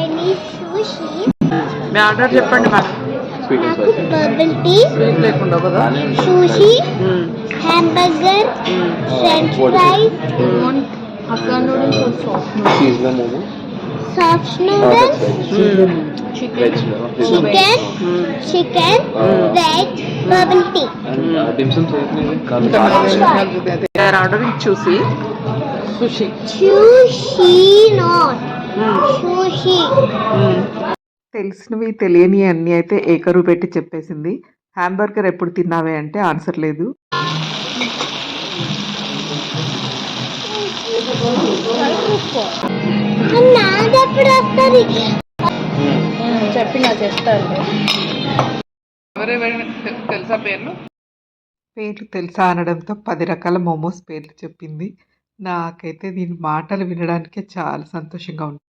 I need sushi. Me order చెప్పండి madam. నాకు bubble tea, sweet లేకుండా కదా. sushi, hamburger, French fries, Hakka noodles or soft noodles? Cheese momo. soft noodles, Chicken. chicken, veg, bubble tea. And dim sum They are ordering sushi. Sushi. Sushi not. Sushi. తెలిసినవి తెలియని అన్ని అయితే acre పెట్టి చెప్పేసింది. Hamburger ఎప్పుడు తిన్నావే అంటే answer లేదు. నాదెప్పుడు వస్తుంది? చెప్పినా చేస్తారు. తెలుసా పేర్లు తెలుసా అనడంతో 10 రకాల మోమోస్ పేర్లు చెప్పింది. నాకైతే దీని మాటలు వినడానికే చాలా సంతోషంగా ఉంటుంది.